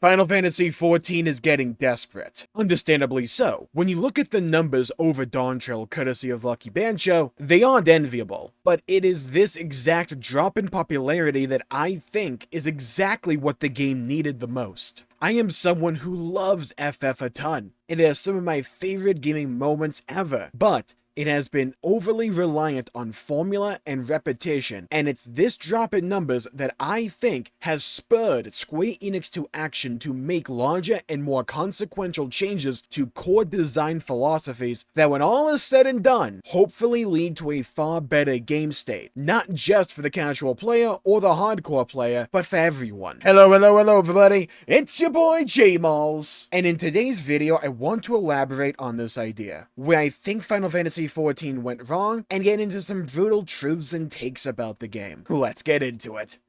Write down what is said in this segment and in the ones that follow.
Final Fantasy XIV is getting desperate. Understandably so. When you look at the numbers over Dawntrail courtesy of Lucky Bancho, they aren't enviable. But it is this exact drop in popularity that I think is exactly what the game needed the most. I am someone who loves FF a ton. It has some of my favorite gaming moments ever, but it has been overly reliant on formula and repetition, and it's this drop in numbers that I think has spurred Square Enix to action to make larger and more consequential changes to core design philosophies that, when all is said and done, hopefully lead to a far better game state. Not just for the casual player or the hardcore player, but for everyone. Hello everybody, it's your boy Jmulls, and in today's video I want to elaborate on this idea, where I think Final Fantasy XIV went wrong, and get into some brutal truths and takes about the game. Let's get into it.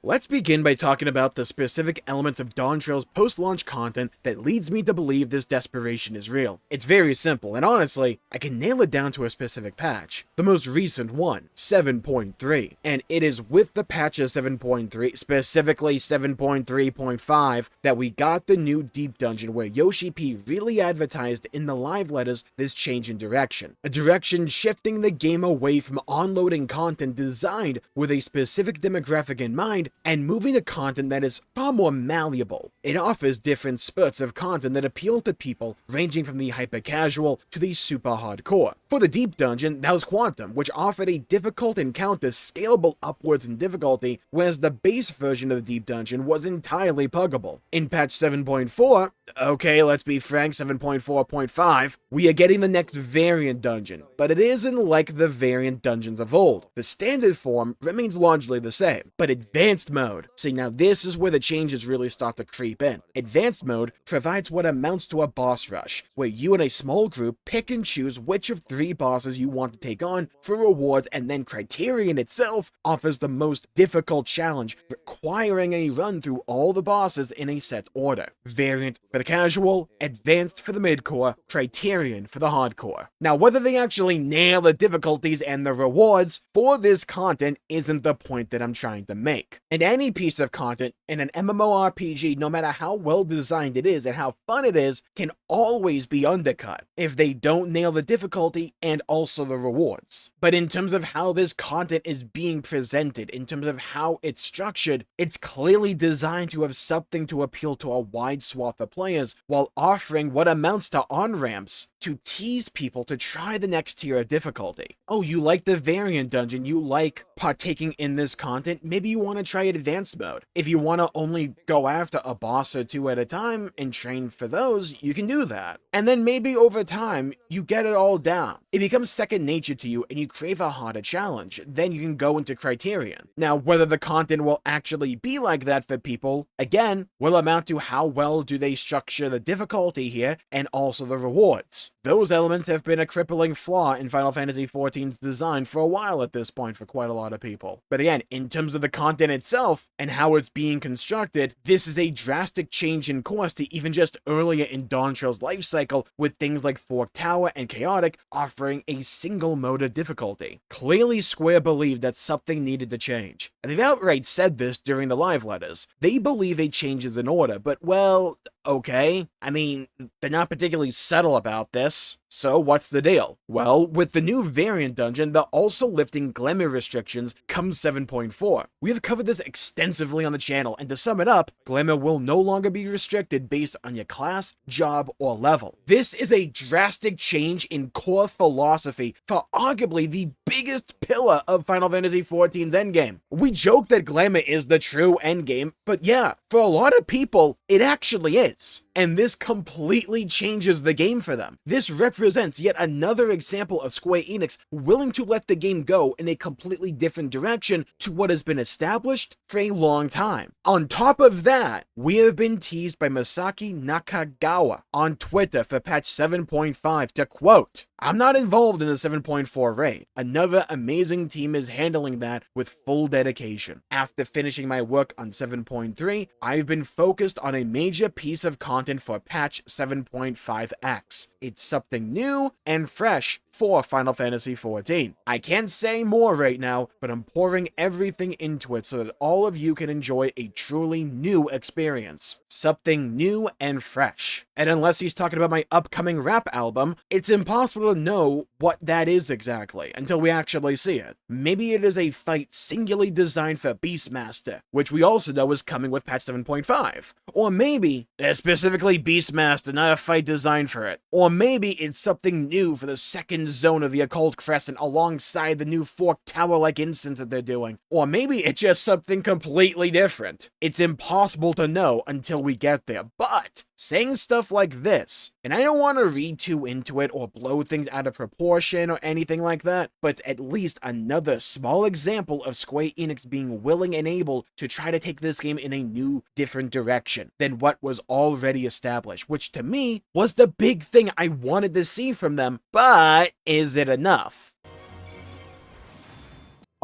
Let's begin by talking about the specific elements of Dawntrail's post-launch content that leads me to believe this desperation is real. It's very simple, and honestly, I can nail it down to a specific patch. The most recent one, 7.3. And it is with the patch of 7.3, specifically 7.3.5, that we got the new Deep Dungeon, where Yoshi P really advertised in the live letters this change in direction. A direction shifting the game away from onloading content designed with a specific demographic in mind, and moving to content that is far more malleable. It offers different spurts of content that appeal to people ranging from the hyper-casual to the super hardcore. For the Deep Dungeon, that was Quantum, which offered a difficult encounter scalable upwards in difficulty, whereas the base version of the Deep Dungeon was entirely puggable. In patch 7.4, okay, let's be frank, 7.4.5, we are getting the next variant dungeon, but it isn't like the variant dungeons of old. The standard form remains largely the same, but advanced mode. See, now this is where the changes really start to creep in. Advanced mode provides what amounts to a boss rush, where you and a small group pick and choose which of 3 bosses you want to take on for rewards, and then Criterion itself offers the most difficult challenge, requiring a run through all the bosses in a set order. Variant for the casual, advanced for the midcore, Criterion for the hardcore. Now, whether they actually nail the difficulties and the rewards for this content isn't the point that I'm trying to make. And any piece of content in an MMORPG, no matter how well designed it is and how fun it is, can always be undercut if they don't nail the difficulty and also the rewards. But in terms of how this content is being presented, in terms of how it's structured, it's clearly designed to have something to appeal to a wide swath of players, while offering what amounts to on-ramps to tease people to try the next tier of difficulty. Oh, you like the variant dungeon, you like partaking in this content, maybe you want to try advanced mode. If you want to only go after a boss or 2 at a time and train for those, you can do that. And then maybe over time, you get it all down. It becomes second nature to you and you crave a harder challenge. Then you can go into Criterion. Now, whether the content will actually be like that for people, again, will amount to how well do they structure the difficulty here and also the rewards. Those elements have been a crippling flaw in Final Fantasy XIV's design for a while at this point for quite a lot of people. But again, in terms of the content itself and how it's being constructed, this is a drastic change in course to even just earlier in Dawntrail's life cycle, with things like Fork Tower and Chaotic offering a single mode of difficulty. Clearly, Square believed that something needed to change, and they've outright said this during the live letters. They believe a change is in order, but well, okay. I mean, they're not particularly subtle about this. So what's the deal? Well, with the new variant dungeon, they're also lifting glamour restrictions come 7.4. We have covered this extensively on the channel, and to sum it up, glamour will no longer be restricted based on your class, job, or level. This is a drastic change in core philosophy for arguably the biggest pillar of Final Fantasy XIV's endgame. We joke that glamour is the true endgame, but yeah, for a lot of people, it actually is. And this completely changes the game for them. This represents yet another example of Square Enix willing to let the game go in a completely different direction to what has been established for a long time. On top of that, we have been teased by Masaki Nakagawa on Twitter for patch 7.5 to quote, "I'm not involved in the 7.4 raid. Another amazing team is handling that with full dedication. After finishing my work on 7.3, I've been focused on a major piece of content for patch 7.5x. It's something new and fresh for Final Fantasy XIV. I can't say more right now, but I'm pouring everything into it so that all of you can enjoy a truly new experience. Something new and fresh. And unless he's talking about my upcoming rap album, it's impossible to know what that is exactly until we actually see it. Maybe it is a fight singularly designed for Beastmaster, which we also know is coming with patch 7.5. Or maybe it's specifically Beastmaster, not a fight designed for it. Or maybe it's something new for the second zone of the Occult Crescent alongside the new Fork Tower-like instance that they're doing. Or maybe it's just something completely different. It's impossible to know until we get there, but saying stuff like this, and I don't want to read too into it or blow things out of proportion or anything like that, but it's at least another small example of Square Enix being willing and able to try to take this game in a new, different direction than what was already established, which to me was the big thing I wanted to see from them, but is it enough?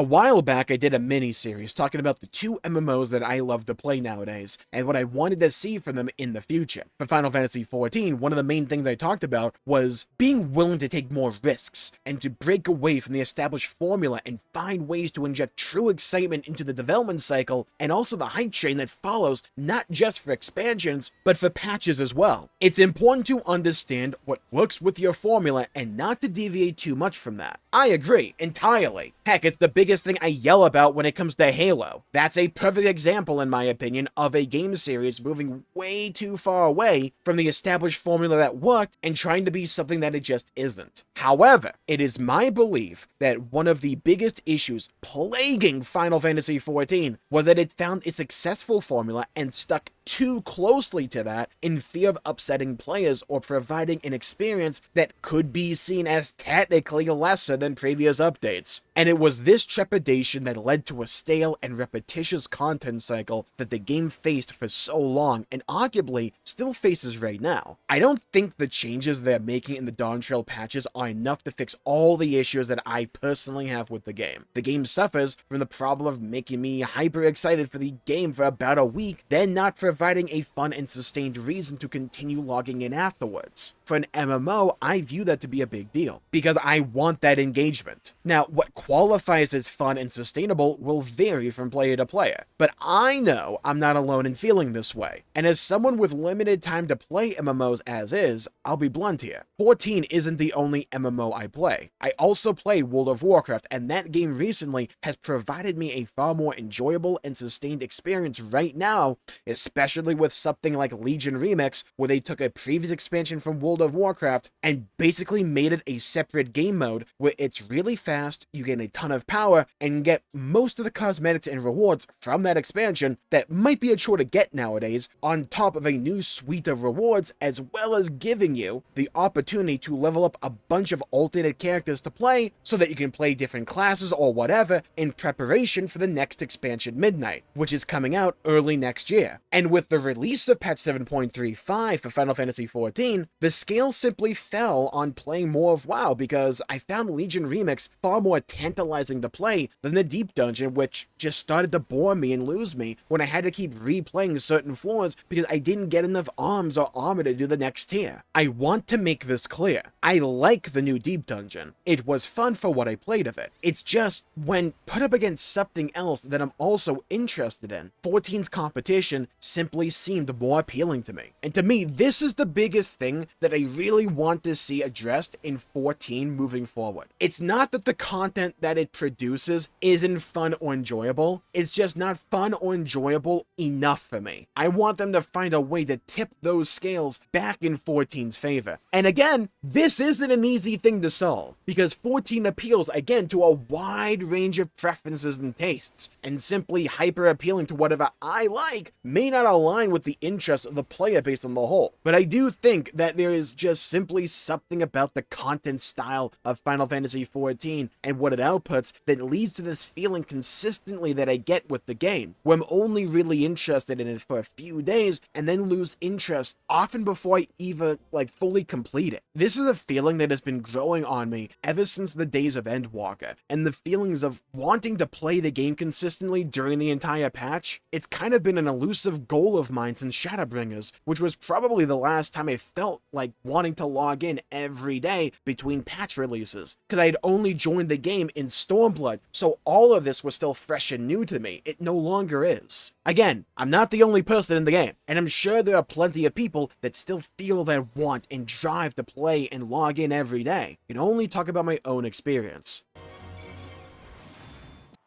A while back, I did a mini-series talking about the two MMOs that I love to play nowadays, and what I wanted to see from them in the future. For Final Fantasy XIV, one of the main things I talked about was being willing to take more risks, and to break away from the established formula and find ways to inject true excitement into the development cycle, and also the hype train that follows, not just for expansions, but for patches as well. It's important to understand what works with your formula and not to deviate too much from that. I agree, entirely. Heck, it's the biggest thing I yell about when it comes to Halo. That's a perfect example, in my opinion, of a game series moving way too far away from the established formula that worked and trying to be something that it just isn't. However, it is my belief that one of the biggest issues plaguing Final Fantasy XIV was that it found a successful formula and stuck too closely to that in fear of upsetting players or providing an experience that could be seen as technically lesser than previous updates. And it was this trepidation that led to a stale and repetitious content cycle that the game faced for so long and arguably still faces right now. I don't think the changes they're making in the Dawntrail patches are enough to fix all the issues that I personally have with the game. The game suffers from the problem of making me hyper excited for the game for about a week, then not providing a fun and sustained reason to continue logging in afterwards. For an MMO, I view that to be a big deal, because I want that engagement. Now, what qualifies as fun and sustainable will vary from player to player, but I know I'm not alone in feeling this way, and as someone with limited time to play MMOs as is, I'll be blunt here. 14 isn't the only MMO I play. I also play World of Warcraft, and that game recently has provided me a far more enjoyable and sustained experience right now, especially with something like Legion Remix, where they took a previous expansion from World of Warcraft and basically made it a separate game mode where it's really fast, you gain a ton of power, and get most of the cosmetics and rewards from that expansion that might be a chore to get nowadays, on top of a new suite of rewards, as well as giving you the opportunity to level up a bunch of alternate characters to play so that you can play different classes or whatever in preparation for the next expansion Midnight, which is coming out early next year. And with the release of patch 7.35 for Final Fantasy XIV, the scale simply fell on playing more of WoW because I found Legion Remix far more tantalizing to play than the Deep Dungeon, which just started to bore me and lose me when I had to keep replaying certain floors because I didn't get enough arms or armor to do the next tier. I want to make this clear. I like the new Deep Dungeon. It was fun for what I played of it. It's just, when put up against something else that I'm also interested in, 14's competition simply seemed more appealing to me. And to me, this is the biggest thing that I really want to see addressed in 14 moving forward. It's not that the content that it produces isn't fun or enjoyable, it's just not fun or enjoyable enough for me. I want them to find a way to tip those scales back in 14's favor. And again, this isn't an easy thing to solve, because 14 appeals again to a wide range of preferences and tastes, and simply hyper appealing to whatever I like may not align with the interests of the player base on the whole. But I do think that there is just simply something about the content style of Final Fantasy XIV and what it outputs that that leads to this feeling consistently that I get with the game, where I'm only really interested in it for a few days and then lose interest often before I even fully complete it. This is a feeling that has been growing on me ever since the days of Endwalker, and the feelings of wanting to play the game consistently during the entire patch. It's kind of been an elusive goal of mine since Shadowbringers, which was probably the last time I felt like wanting to log in every day between patch releases, because I had only joined the game in Stormblood, so all of this was still fresh and new to me. It no longer is. Again, I'm not the only person in the game, and I'm sure there are plenty of people that still feel that want and drive to play and log in every day. I can only talk about my own experience.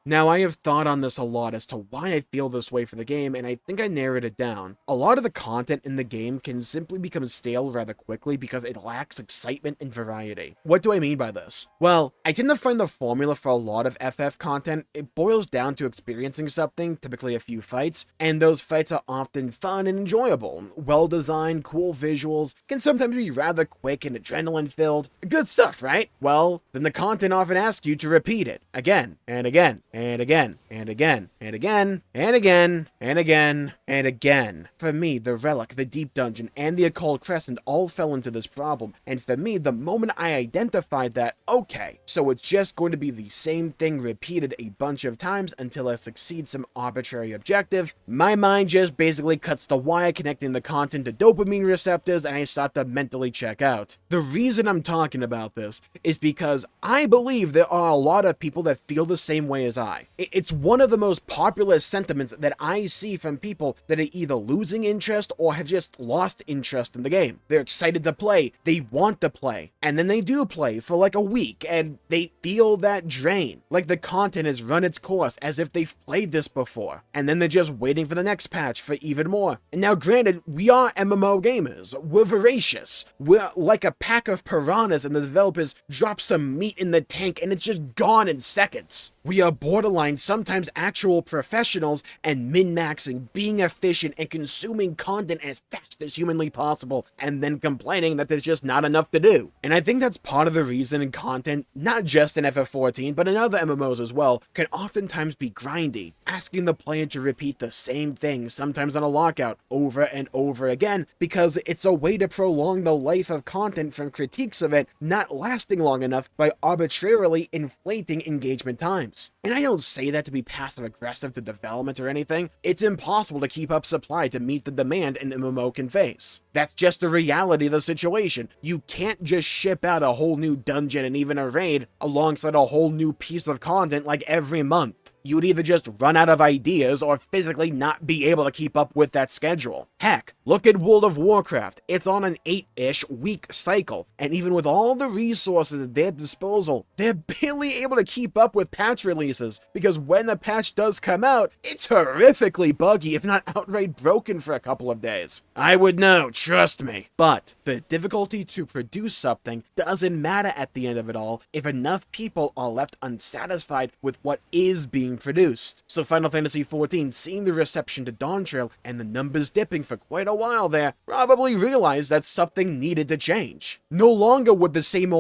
Now, I have thought on this a lot as to why I feel this way for the game, and I think I narrowed it down. A lot of the content in the game can simply become stale rather quickly because it lacks excitement and variety. What do I mean by this? Well, I tend to find the formula for a lot of FF content, it boils down to experiencing something, typically a few fights, and those fights are often fun and enjoyable. Well-designed, cool visuals, can sometimes be rather quick and adrenaline-filled. Good stuff, right? Well, then the content often asks you to repeat it, again, and again, and again, and again, and again, and again, and again, and again. For me, the Relic, the Deep Dungeon, and the Occult Crescent all fell into this problem, and for me, the moment I identified that, okay, so it's just going to be the same thing repeated a bunch of times until I succeed some arbitrary objective, my mind just basically cuts the wire connecting the content to dopamine receptors, and I start to mentally check out. The reason I'm talking about this is because I believe there are a lot of people that feel the same way as I. It's one of the most popular sentiments that I see from people that are either losing interest or have just lost interest in the game. They're excited to play, they want to play, and then they do play for like a week and they feel that drain. Like the content has run its course as if they've played this before, and then they're just waiting for the next patch for even more. And now granted, we are MMO gamers, we're voracious, we're like a pack of piranhas and the developers drop some meat in the tank and it's just gone in seconds. We are borderline, sometimes actual professionals, and min-maxing, being efficient, and consuming content as fast as humanly possible, and then complaining that there's just not enough to do. And I think that's part of the reason in content, not just in FF14, but in other MMOs as well, can oftentimes be grindy, asking the player to repeat the same thing, sometimes on a lockout, over and over again, because it's a way to prolong the life of content from critiques of it not lasting long enough by arbitrarily inflating engagement times. And I don't say that to be passive-aggressive to development or anything. It's impossible to keep up supply to meet the demand an MMO can face. That's just the reality of the situation. You can't just ship out a whole new dungeon and even a raid alongside a whole new piece of content like every month. You would either just run out of ideas or physically not be able to keep up with that schedule. Heck, look at World of Warcraft. It's on an 8-ish week cycle, and even with all the resources at their disposal, they're barely able to keep up with patch releases, because when the patch does come out, it's horrifically buggy, if not outright broken for a couple of days. I would know, trust me. But the difficulty to produce something doesn't matter at the end of it all if enough people are left unsatisfied with what is being produced. So Final Fantasy XIV, seeing the reception to Dawntrail and the numbers dipping for quite a while there, probably realized that something needed to change. No longer would the same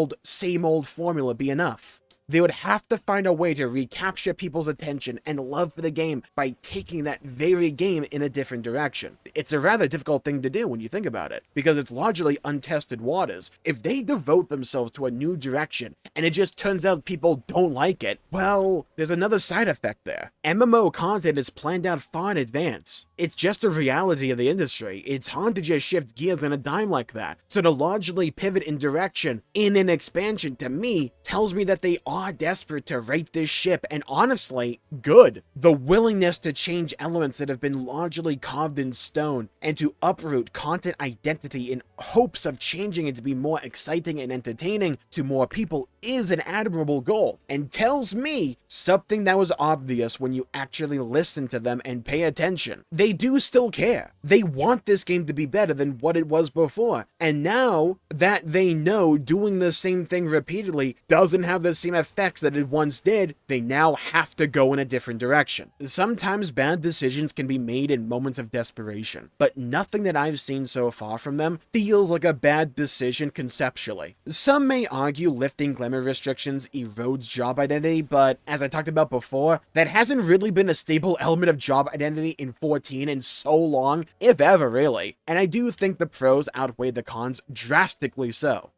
old formula be enough. They would have to find a way to recapture people's attention and love for the game by taking that very game in a different direction. It's a rather difficult thing to do when you think about it, because it's largely untested waters. If they devote themselves to a new direction, and it just turns out people don't like it, well, there's another side effect there. MMO content is planned out far in advance. It's just a reality of the industry. It's hard to just shift gears on a dime like that. So to largely pivot in direction in an expansion, to me, tells me that they are desperate to right this ship, and honestly, good. The willingness to change elements that have been largely carved in stone, and to uproot content identity in hopes of changing it to be more exciting and entertaining to more people is an admirable goal, and tells me something that was obvious when you actually listen to them and pay attention. They do still care. They want this game to be better than what it was before, and now that they know doing the same thing repeatedly doesn't have the same effect effects that it once did, they now have to go in a different direction. Sometimes bad decisions can be made in moments of desperation, but nothing that I've seen so far from them feels like a bad decision conceptually. Some may argue lifting glamour restrictions erodes job identity, but as I talked about before, that hasn't really been a stable element of job identity in 14 in so long, if ever really, and I do think the pros outweigh the cons drastically so.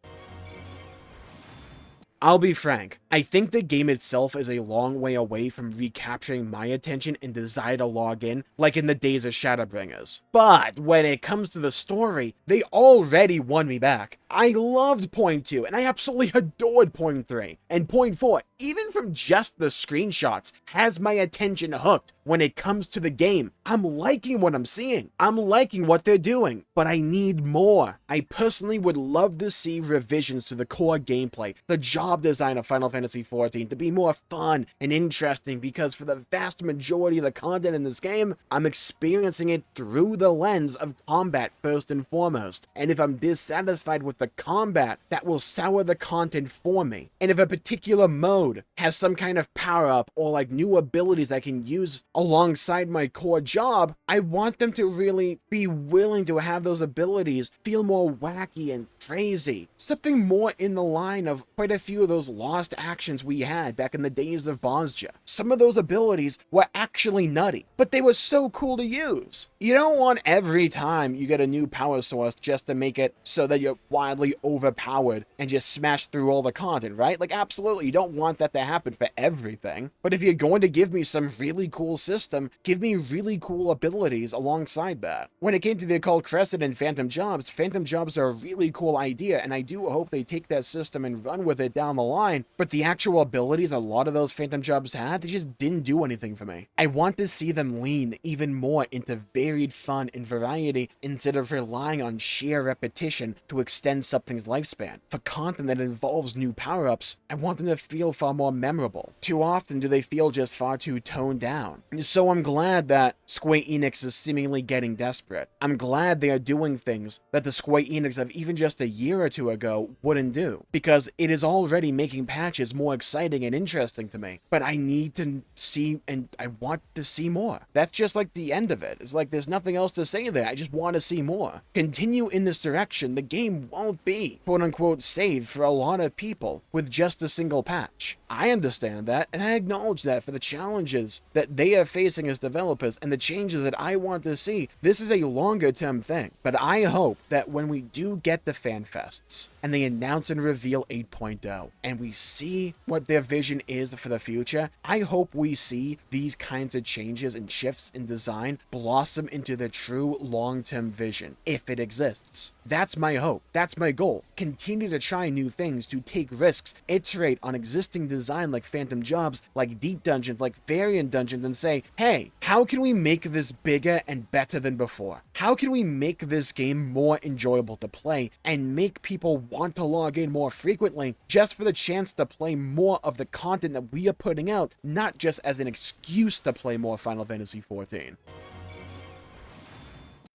I'll be frank, I think the game itself is a long way away from recapturing my attention and desire to log in, like in the days of Shadowbringers. But when it comes to the story, they already won me back. I loved Point 2, and I absolutely adored Point 3. And Point 4, even from just the screenshots, has my attention hooked when it comes to the game. I'm liking what I'm seeing. I'm liking what they're doing, but I need more. I personally would love to see revisions to the core gameplay, the job design of Final Fantasy XIV to be more fun and interesting, because for the vast majority of the content in this game, I'm experiencing it through the lens of combat first and foremost. And if I'm dissatisfied with the combat, that will sour the content for me. And if a particular mode has some kind of power-up or like new abilities I can use alongside my core job, I want them to really be willing to have those abilities feel more wacky and crazy. Something more in the line of quite a few of those lost actions we had back in the days of Bosja. Some of those abilities were actually nutty, but they were so cool to use. You don't want every time you get a new power source just to make it so that you're wildly overpowered and just smash through all the content, right? Like, absolutely, you don't want that to happen for everything. But if you're going to give me some really cool system, give me really cool abilities alongside that. When it came to the Occult Crescent and Phantom Jobs are a really cool idea, and I do hope they take that system and run with it down the line, but the actual abilities a lot of those Phantom Jobs had, they just didn't do anything for me. I want to see them lean even more into varied fun and variety instead of relying on sheer repetition to extend something's lifespan. For content that involves new power-ups, I want them to feel far more memorable. Too often do they feel just far too toned down. So I'm glad that Square Enix is seemingly getting desperate. I'm glad they are doing things that the Square Enix of even just a year or two ago wouldn't do, because it is already making patches more exciting and interesting to me. But I need to see, and I want to see more. That's just like the end of it. It's like there's nothing else to say there. I just want to see more. Continue in this direction. The game won't be, quote unquote, saved for a lot of people with just a single patch. I understand that, and I acknowledge that for the challenges that they are facing as developers and the changes that I want to see. This is a longer term thing, but I hope that when we do get the fan fests and they announce and reveal 8.0 and we see what their vision is for the future, I hope we see these kinds of changes and shifts in design blossom into the true long-term vision, if it exists. That's my hope. That's my goal. Continue to try new things, to take risks, iterate on existing design like Phantom Jobs, like Deep Dungeons, like Variant Dungeons, and say, hey, how can we make this bigger and better than before? How can we make this game more enjoyable to play and make people want to log in more frequently just for the chance to play more of the content that we are putting out, not just as an excuse to play more Final Fantasy XIV.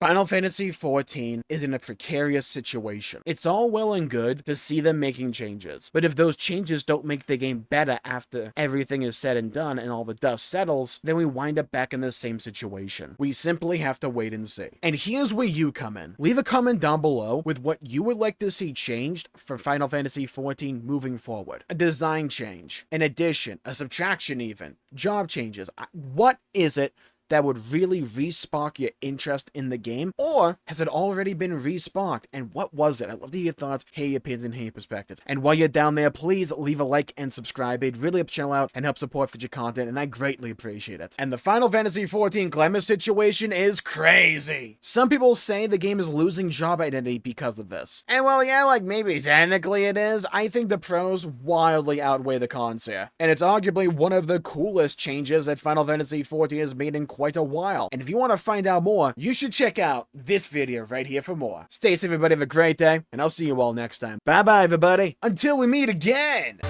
Final Fantasy XIV is in a precarious situation. It's all well and good to see them making changes, but if those changes don't make the game better after everything is said and done and all the dust settles, then we wind up back in the same situation. We simply have to wait and see. And here's where you come in. Leave a comment down below with what you would like to see changed for Final Fantasy XIV moving forward. A design change, an addition, a subtraction even, job changes. What is it that would really re-spark your interest in the game? Or has it already been re-sparked? And what was it? I'd love to hear your thoughts, hear your opinions, and hear your perspectives. And while you're down there, please leave a like and subscribe. It'd really help the channel out and help support future content, and I greatly appreciate it. And the Final Fantasy XIV glamour situation is crazy. Some people say the game is losing job identity because of this. And well, yeah, like maybe technically it is. I think the pros wildly outweigh the cons here. And it's arguably one of the coolest changes that Final Fantasy XIV has made in quite a while. And if you want to find out more, you should check out this video right here for more. Stay safe, everybody. Have a great day, and I'll see you all next time. Bye-bye, everybody. Until we meet again.